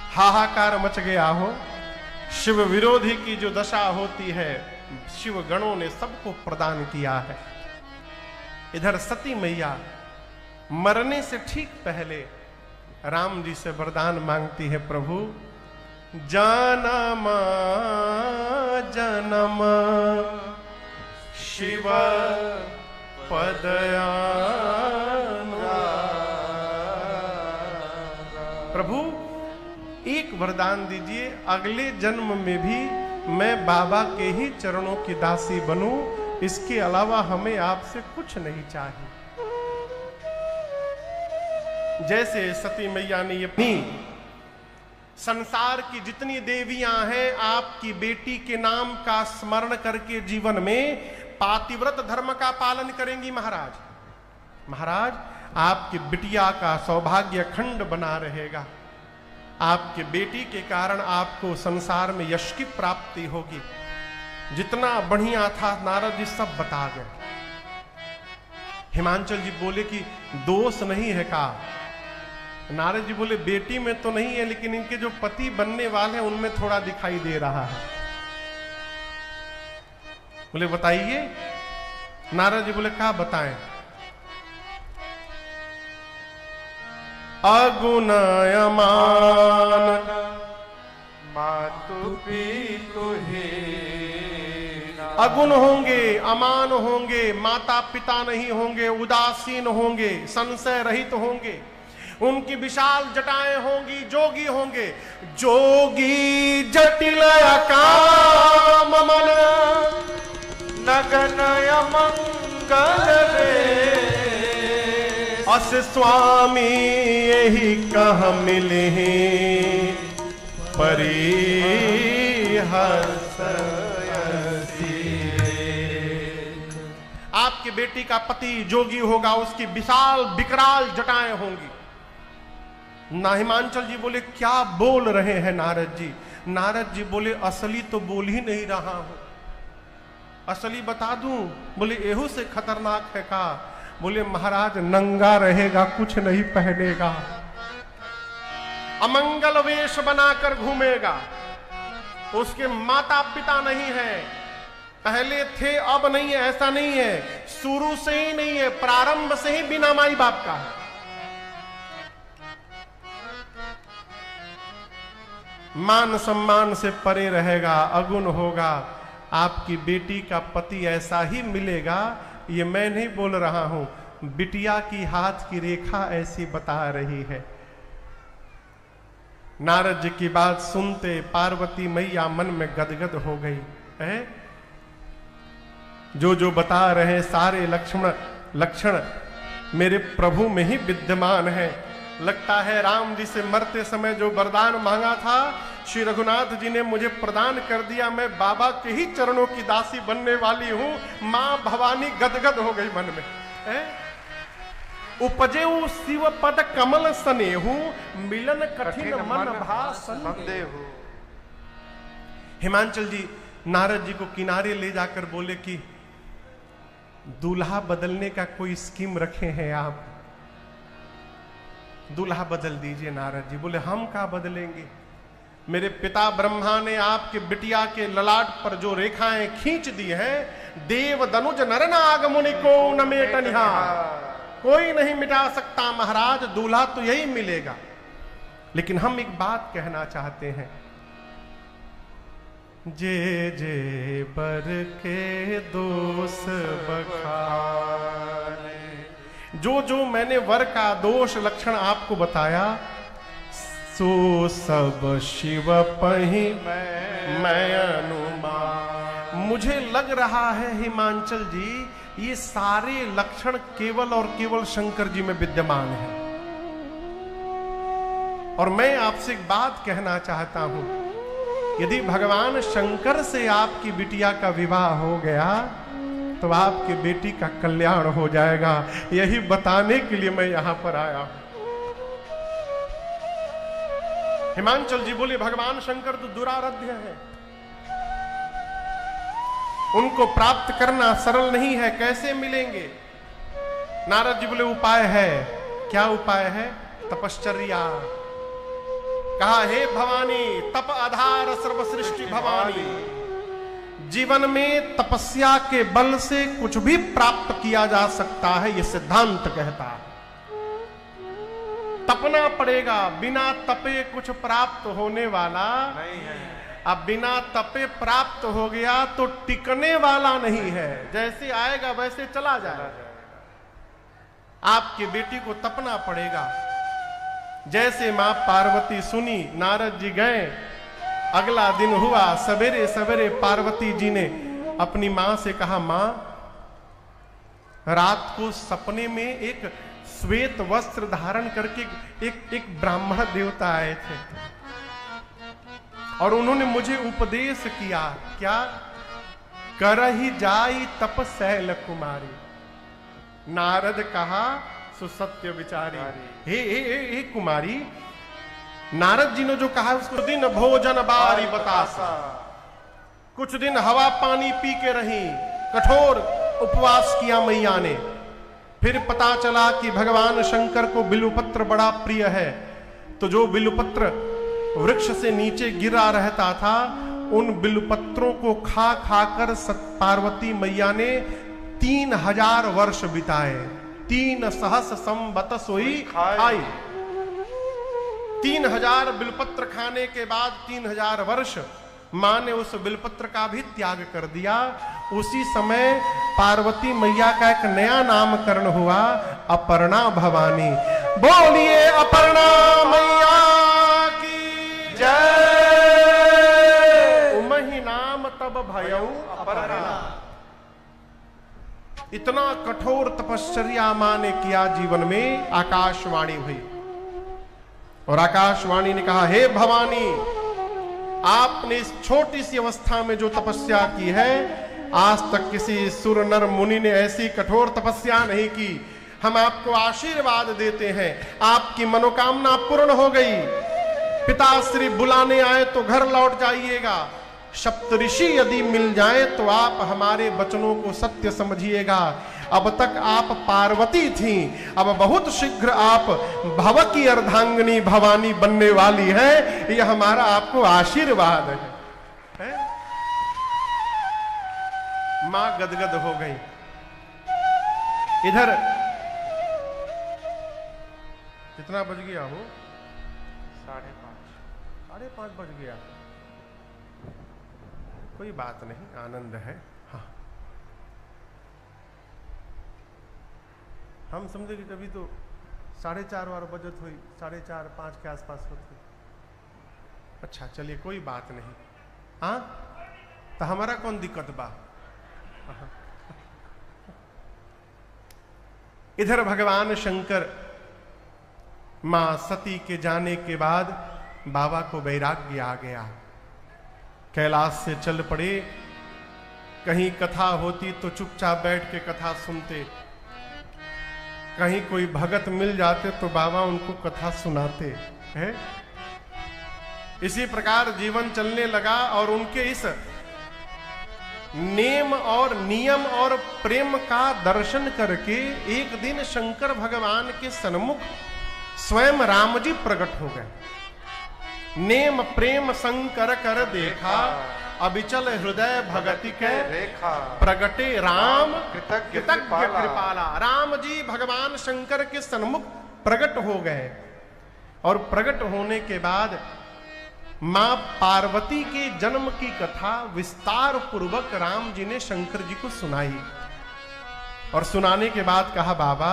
हाहाकार मच गया हो। शिव विरोधी की जो दशा होती है, शिव गणों ने सबको प्रदान किया है। इधर सती मैया मरने से ठीक पहले राम जी से वरदान मांगती है, प्रभु जन्म जन्म शिव पदया। प्रभु एक वरदान दीजिए, अगले जन्म में भी मैं बाबा के ही चरणों की दासी बनूं, इसके अलावा हमें आपसे कुछ नहीं चाहिए। जैसे सती मैया ने अपनी संसार की जितनी देवियां हैं आपकी बेटी के नाम का स्मरण करके जीवन में पातिव्रत धर्म का पालन करेंगी। महाराज, महाराज आपकी बिटिया का सौभाग्य खंड बना रहेगा। आपके बेटी के कारण आपको संसार में यश की प्राप्ति होगी। जितना बढ़िया था नारद जी सब बता गए। हिमांचल जी बोले कि दोष नहीं है का? नारद जी बोले बेटी में तो नहीं है, लेकिन इनके जो पति बनने वाले हैं उनमें थोड़ा दिखाई दे रहा है। बोले बताइए। नारद जी बोले क्या बताएं? अगुण अमान मातु पितु हे। अगुण होंगे, अमान होंगे, माता पिता नहीं होंगे, उदासीन होंगे, संशय रहित होंगे, उनकी विशाल जटाएं होंगी, जोगी होंगे। जोगी जटिल काम मन नगन मंगल रे। अस स्वामी यही कह मिले परिहस। आपकी बेटी का पति जोगी होगा, उसकी विशाल विकराल जटाएं होंगी। ना हिमांचल जी बोले क्या बोल रहे हैं नारद जी? नारद जी बोले असली तो बोल ही नहीं रहा हूं, असली बता दूं? बोले एहू से खतरनाक है का? बोले महाराज नंगा रहेगा, कुछ नहीं पहनेगा, अमंगल वेश बनाकर घूमेगा। उसके माता पिता नहीं है, पहले थे अब नहीं है, ऐसा नहीं है, शुरू से ही नहीं है, प्रारंभ से ही बिना माई बाप का है। मान सम्मान से परे रहेगा, अगुण होगा। आपकी बेटी का पति ऐसा ही मिलेगा, ये मैं नहीं बोल रहा हूं, बिटिया की हाथ की रेखा ऐसी बता रही है। नारद जी की बात सुनते पार्वती मैया मन में गदगद हो गई है। जो जो बता रहे सारे लक्षण मेरे प्रभु में ही विद्यमान है। लगता है राम जी से मरते समय जो वरदान मांगा था श्री रघुनाथ जी ने मुझे प्रदान कर दिया। मैं बाबा के ही चरणों की दासी बनने वाली हूं। मां भवानी गदगद हो गई मन में। उपजे शिव पद कमल सनेहू, मिलन कठिन मन भासन देहु। हिमांचल जी नारद जी को किनारे ले जाकर बोले कि दूल्हा बदलने का कोई स्कीम रखे हैं आप? दूल्हा बदल दीजिए। नारद जी बोले हम क्या बदलेंगे? मेरे पिता ब्रह्मा ने आपके बिटिया के ललाट पर जो रेखाएं खींच दी हैं, देव दनुज नरनाग मुनि को न मेटनिहा, कोई नहीं मिटा सकता महाराज। दूल्हा तो यही मिलेगा। लेकिन हम एक बात कहना चाहते हैं, जे जे बर के दोष बखाने, जो जो मैंने वर का दोष लक्षण आपको बताया, सो सब शिव पही मैं अनुमान। मुझे लग रहा है हिमांचल जी, ये सारे लक्षण केवल और केवल शंकर जी में विद्यमान है। और मैं आपसे एक बात कहना चाहता हूं, यदि भगवान शंकर से आपकी बिटिया का विवाह हो गया तो आपकी बेटी का कल्याण हो जाएगा। यही बताने के लिए मैं यहां पर आया। हिमांचल जी बोले भगवान शंकर तो दुराराध्य है, उनको प्राप्त करना सरल नहीं है, कैसे मिलेंगे? नारद जी बोले उपाय है। क्या उपाय है? तपश्चर्या। कहा हे भवानी तप आधार सर्व सृष्टि भवानी, जीवन में तपस्या के बल से कुछ भी प्राप्त किया जा सकता है, यह सिद्धांत कहता है। तपना पड़ेगा, बिना तपे कुछ प्राप्त होने वाला नहीं है। अब बिना तपे प्राप्त हो गया तो टिकने वाला नहीं है, जैसे आएगा वैसे चला जाएगा। आपकी बेटी को तपना पड़ेगा। जैसे मां पार्वती सुनी, नारद जी गए, अगला दिन हुआ, सवेरे सवेरे पार्वती जी ने अपनी मां से कहा, मां रात को सपने में एक श्वेत वस्त्र धारण करके एक ब्राह्मण देवता आए थे और उन्होंने मुझे उपदेश किया, क्या करहि जाई तपशैल कुमारी। नारद कहा सुसत्य विचारी, हे कुमारी, नारद जी ने जो कहा उसको दिन भोजन बारी बतासा, कुछ दिन हवा पानी पी के रही, कठोर उपवास किया मैया ने। फिर पता चला कि भगवान शंकर को बिल्वपत्र बड़ा प्रिय है, तो जो बिल्वपत्र वृक्ष से नीचे गिरा रहता था, उन बिल्वपत्रों को खा खाकर पार्वती मैया ने 3000 वर्ष बिताए। 3 सहस संवत सोई खाई। 3000 बिल्वपत्र खाने के बाद 3000 वर्ष मां ने उस बिल्वपत्र का भी त्याग कर दिया। उसी समय पार्वती मैया का एक नया नामकरण हुआ, अपर्णा भवानी। बोलिए अपर्णा मैया की जय। उमहि नाम तब भयऊ अपर्णा। इतना कठोर तपश्चर्या मां ने किया जीवन में। आकाशवाणी हुई और आकाशवाणी ने कहा, हे भवानी, आपने इस छोटी सी अवस्था में जो तपस्या की है, आज तक किसी सुर नर मुनि ने ऐसी कठोर तपस्या नहीं की। हम आपको आशीर्वाद देते हैं, आपकी मनोकामना पूर्ण हो गई। पिताश्री बुलाने आए तो घर लौट जाइएगा। सप्तऋषि यदि मिल जाए तो आप हमारे वचनों को सत्य समझिएगा। अब तक आप पार्वती थी, अब बहुत शीघ्र आप भव की अर्धांगिनी भवानी बनने वाली है, यह हमारा आपको आशीर्वाद है? मां गदगद हो गई। इधर कितना बज गया हो? 5:30 बज गया। कोई बात नहीं, आनंद है। हाँ, हम समझे कि कभी तो 4:30 बार बजट हुई, 4:30 5 के आसपास होती। अच्छा चलिए, कोई बात नहीं। हाँ, तो हमारा कौन दिक्कत बा। इधर भगवान शंकर मां सती के जाने के बाद बाबा को वैराग्य आ गया। कैलाश से चल पड़े। कहीं कथा होती तो चुपचाप बैठ के कथा सुनते, कहीं कोई भगत मिल जाते तो बाबा उनको कथा सुनाते हैं। इसी प्रकार जीवन चलने लगा और उनके इस नेम और नियम और प्रेम का दर्शन करके एक दिन शंकर भगवान के सन्मुख स्वयं राम जी प्रकट हो गए। नेम प्रेम शंकर कर देखा, अबिचल हृदय भगति के रेखा, प्रगटे राम कृतज्ञ कृपाला। राम जी भगवान शंकर के सन्मुख प्रकट हो गए और प्रकट होने के बाद मां पार्वती के जन्म की कथा विस्तार पूर्वक राम जी ने शंकर जी को सुनाई। और सुनाने के बाद कहा, बाबा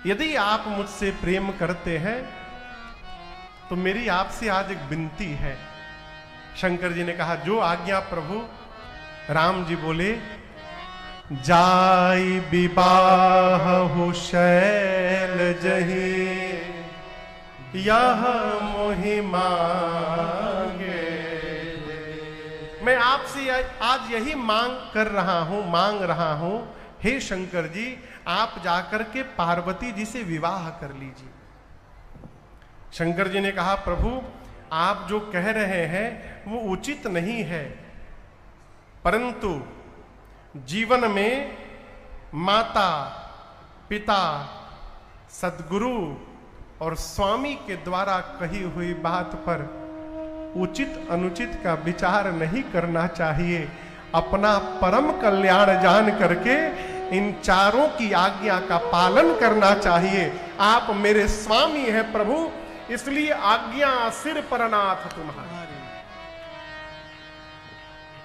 यदि आप मुझसे प्रेम करते हैं तो मेरी आपसे आज एक विनती है। शंकर जी ने कहा, जो आज्ञा प्रभु। राम जी बोले, जाई विवाह शैल जही, यह मोहि मांगे। मैं आपसे आज यही मांग कर रहा हूं, मांग रहा हूं, हे शंकर जी, आप जाकर के पार्वती जी से विवाह कर लीजिए। शंकर जी ने कहा, प्रभु आप जो कह रहे हैं वो उचित नहीं है, परंतु जीवन में माता, पिता, सद्गुरु और स्वामी के द्वारा कही हुई बात पर उचित अनुचित का विचार नहीं करना चाहिए। अपना परम कल्याण जान करके इन चारों की आज्ञा का पालन करना चाहिए। आप मेरे स्वामी हैं प्रभु, इसलिए आज्ञा सिर पर नाथ तुम्हारी।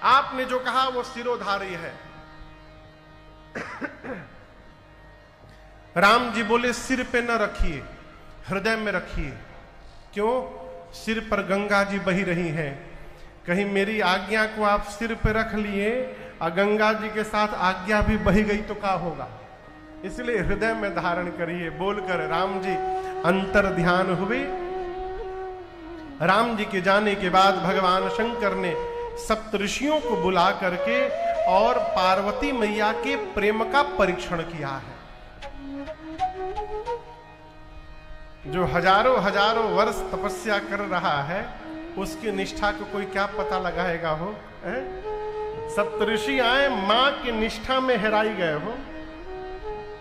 आपने जो कहा वो सिरोधारी है। राम जी बोले सिर पे न रखिए, हृदय में रखिए। क्यों? सिर पर गंगा जी बही रही हैं, कहीं मेरी आज्ञा को आप सिर पे रख लिए और गंगा जी के साथ आज्ञा भी बही गई तो क्या होगा? इसलिए हृदय में धारण करिए। बोलकर राम जी अंतर ध्यान हुए। राम जी के जाने के बाद भगवान शंकर ने सप्तऋषियों को बुला करके और पार्वती मैया के प्रेम का परीक्षण किया है। जो हजारों हजारों वर्ष तपस्या कर रहा है उसकी निष्ठा को कोई क्या पता लगाएगा हो? सप्तऋषि आए, मां की निष्ठा में हेराई गए हो।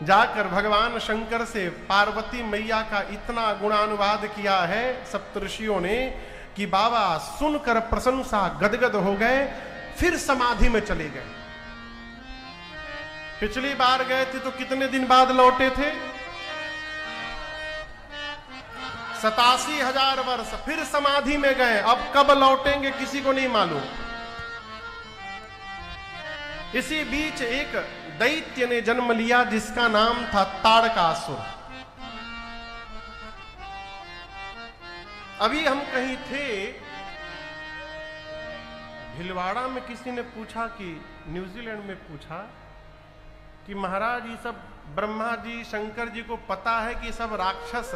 जाकर भगवान शंकर से पार्वती मैया का इतना गुणानुवाद किया है सप्तऋषियों ने कि बाबा सुनकर प्रशंसा गदगद हो गए, फिर समाधि में चले गए। पिछली बार गए थे तो कितने दिन बाद लौटे थे? 87,000 वर्ष, फिर समाधि में गए। अब कब लौटेंगे किसी को नहीं मालूम। इसी बीच एक दैत्य ने जन्म लिया जिसका नाम था ताड़कासुर। अभी हम कहीं थे, भिलवाड़ा में किसी ने पूछा कि न्यूजीलैंड में पूछा कि महाराज ये सब ब्रह्मा जी शंकर जी को पता है कि सब राक्षस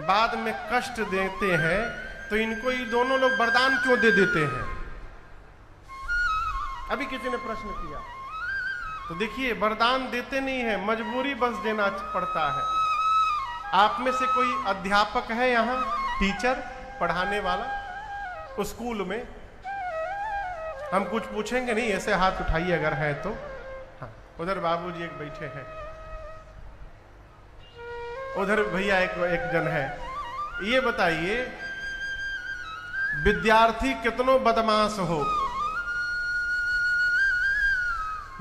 बाद में कष्ट देते हैं, तो इनको ये दोनों लोग वरदान क्यों दे देते हैं? अभी किसी ने प्रश्न किया। तो देखिए, वरदान देते नहीं है, मजबूरी बस देना पड़ता है। आप में से कोई अध्यापक है यहाँ, टीचर पढ़ाने वाला स्कूल में? हम कुछ पूछेंगे नहीं, ऐसे हाथ उठाइए अगर है तो। हाँ, उधर बाबूजी एक बैठे हैं, उधर भैया एक जन है। ये बताइए, विद्यार्थी कितनों बदमाश हो,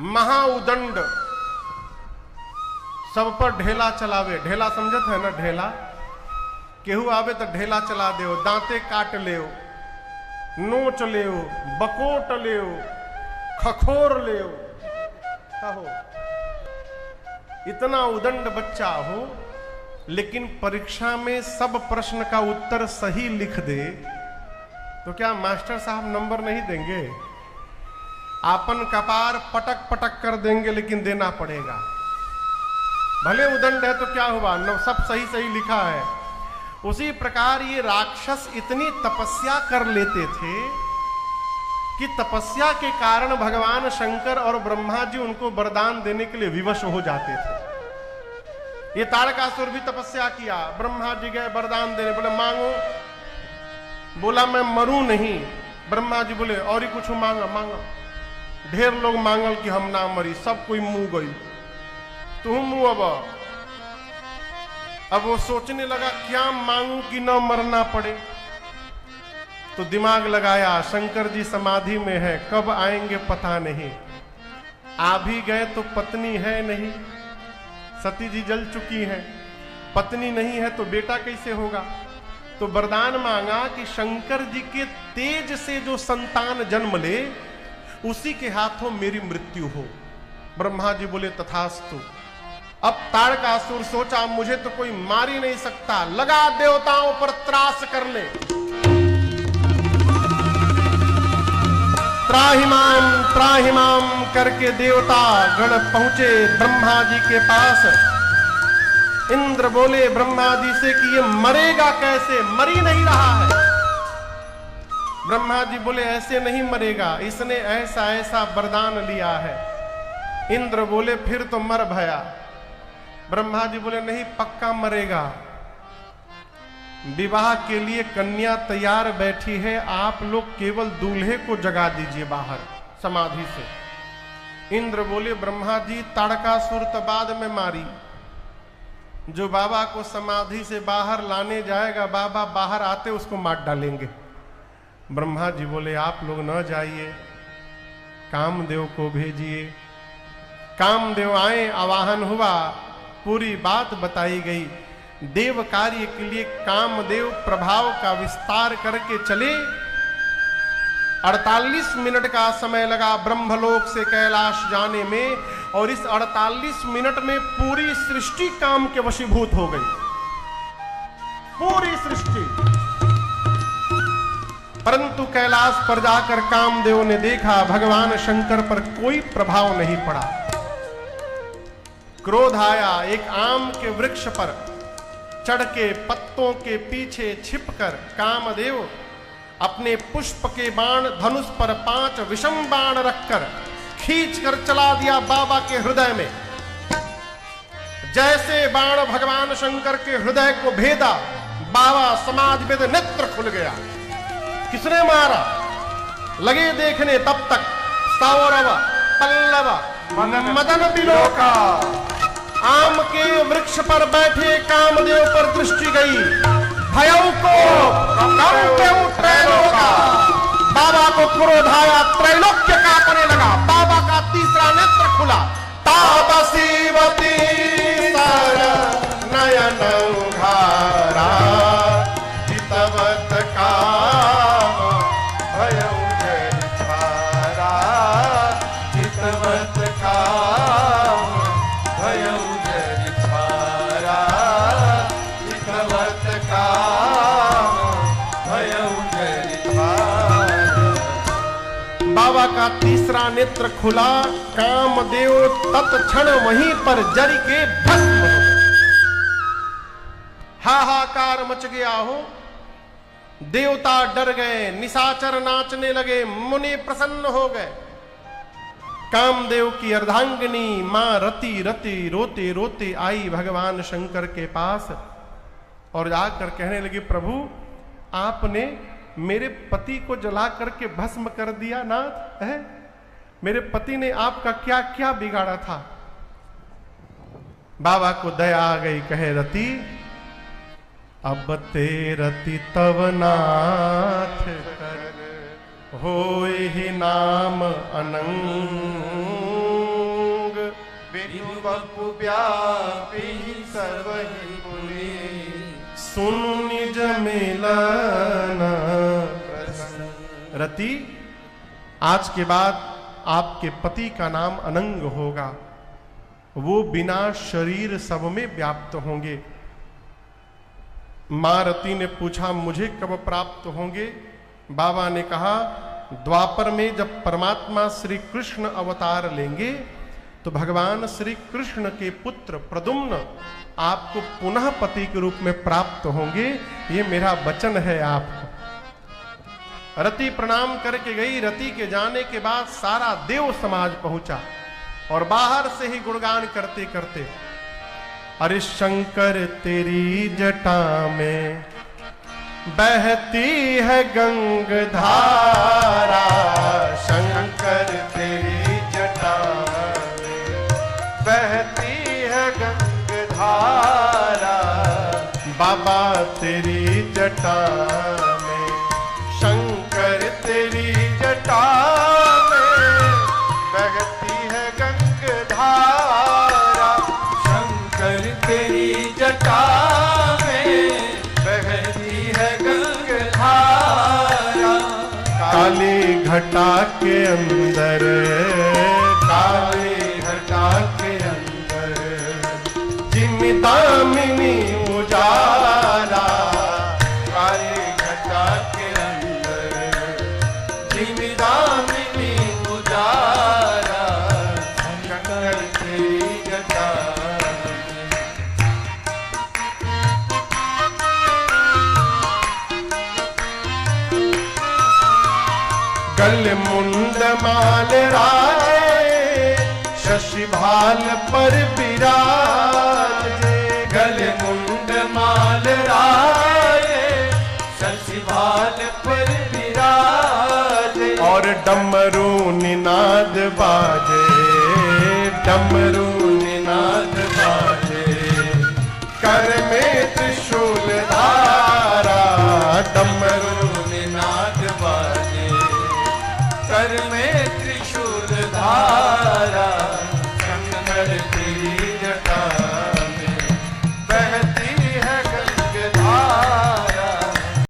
महाउदंड सब पर ढेला चलावे। ढेला समझत है ना? ढेला केहू आवे तो ढेला चला दे, दांते काट ले, नोच ले, बकोट ले, खखोर ले। हो इतना उदंड बच्चा हो, लेकिन परीक्षा में सब प्रश्न का उत्तर सही लिख दे तो क्या मास्टर साहब नंबर नहीं देंगे? आपन कपार पटक पटक कर देंगे, लेकिन देना पड़ेगा। भले उदंड है तो क्या हुआ, सब सही सही लिखा है। उसी प्रकार ये राक्षस इतनी तपस्या कर लेते थे कि तपस्या के कारण भगवान शंकर और ब्रह्मा जी उनको वरदान देने के लिए विवश हो जाते थे। ये तारकासुर भी तपस्या किया, ब्रह्मा जी गए वरदान देने, बोले मांगो। बोला मैं मरूं नहीं। ब्रह्मा जी बोले और ही कुछ मांगा। मांगा ढेर लोग मांगल कि हम ना मरी, सब कोई मुंह गई, तू मुंह। अब वो सोचने लगा क्या मांगू कि ना मरना पड़े। तो दिमाग लगाया, शंकर जी समाधि में है, कब आएंगे पता नहीं। आ भी गए तो पत्नी है नहीं, सती जी जल चुकी हैं, पत्नी नहीं है तो बेटा कैसे होगा। तो वरदान मांगा कि शंकर जी के तेज से जो संतान जन्म ले उसी के हाथों मेरी मृत्यु हो। ब्रह्मा जी बोले तथास्तु। अब ताड़कासुर सोचा मुझे तो कोई मार ही नहीं सकता, लगा देवताओं पर त्रास करने। त्राहिमाम करके देवता गण पहुंचे ब्रह्मा जी के पास। इंद्र बोले ब्रह्मा जी से कि ये मरेगा कैसे, मर ही नहीं रहा है। ब्रह्मा जी बोले ऐसे नहीं मरेगा, इसने ऐसा ऐसा वरदान लिया है। इंद्र बोले फिर तो मर भया। ब्रह्मा जी बोले नहीं, पक्का मरेगा। विवाह के लिए कन्या तैयार बैठी है, आप लोग केवल दूल्हे को जगा दीजिए बाहर समाधि से। इंद्र बोले ब्रह्मा जी ताड़कासुर तो बाद में मारी, जो बाबा को समाधि से बाहर लाने जाएगा, बाबा बाहर आते उसको मार डालेंगे। ब्रह्मा जी बोले आप लोग न जाइए, कामदेव को भेजिए। कामदेव आए, आवाहन हुआ, पूरी बात बताई गई। देव कार्य के लिए कामदेव प्रभाव का विस्तार करके चले। 48 मिनट का समय लगा ब्रह्मलोक से कैलाश जाने में, और इस 48 मिनट में पूरी सृष्टि काम के वशीभूत हो गई, पूरी सृष्टि। परंतु कैलाश पर जाकर कामदेव ने देखा भगवान शंकर पर कोई प्रभाव नहीं पड़ा। क्रोध आया, एक आम के वृक्ष पर चढ़ के पत्तों के पीछे छिपकर कामदेव अपने पुष्प के बाण धनुष पर 5 विषम बाण रखकर खींचकर चला दिया बाबा के हृदय में। जैसे बाण भगवान शंकर के हृदय को भेदा, बाबा समाधिवेद नेत्र खुल गया। किसने मारा? लगे देखने तब तक सौरव पल्लव मदन बिलोका। आम के वृक्ष पर बैठे कामदेव पर दृष्टि गई, भयऊ को कंपेऊ त्रैलोका। बाबा को क्रोध आया, त्रैलोक्य कांपने लगा। बाबा का तीसरा नेत्र खुला, तापसीवती सर नयन उघारा, हितवत काम भयऊ जय छारा, हितवत काम भयऊ जय छारा, हितवत काम भयऊ जय छारा। बाबा का तीसरा नेत्र खुला, कामदेव तत्क्षण वहीं पर जल के भस्म हो गए। हाहाकार मच गया हो, देवता डर गए, निशाचर नाचने लगे, मुनि प्रसन्न हो गए। कामदेव की अर्धांगिनी मां रति रति रोते रोते आई भगवान शंकर के पास और जाकर कहने लगी, प्रभु आपने मेरे पति को जला करके भस्म कर दिया नाथ है। मेरे पति ने आपका क्या क्या बिगाड़ा था? बाबा को दया आ गई, कहे रति अब ते रति तव नाथ कर, होए ही नाम अनंग, बिनु बपु व्यापी सर्वहि पुनि, सुनु निज मिलन प्रसन्न। रति आज के बाद आपके पति का नाम अनंग होगा, वो बिना शरीर सब में व्याप्त होंगे। मां रति ने पूछा मुझे कब प्राप्त होंगे? बाबा ने कहा द्वापर में जब परमात्मा श्री कृष्ण अवतार लेंगे तो भगवान श्री कृष्ण के पुत्र प्रद्युम्न आपको पुनः पति के रूप में प्राप्त होंगे। ये मेरा वचन है आपको। रति प्रणाम करके गई। रति के जाने के बाद सारा देव समाज पहुंचा और बाहर से ही गुणगान करते करते, अरे शंकर तेरी जटा में बहती है गंग धारा, शंकर तेरी जटा में बहती है गंग धारा, बाबा तेरी जटा में, शंकर तेरी जटा में बहती है गंग धारा, शंकर तेरी जटा में बहती है गंग धारा। काली घटा के अंदर, काली घटा के अंदर जिमिदामिनी उजाला, काली घटा के अंदर जिमिदामिनी उजाला, शंकर तेरी जटा। गल मुंड माल राजे, शशि भाल पर विराजे, गल मुंड माल राजे, शशि भाल पर विराजे, और डमरू निनाद बाजे, डमरू निनाद बाजे, घर में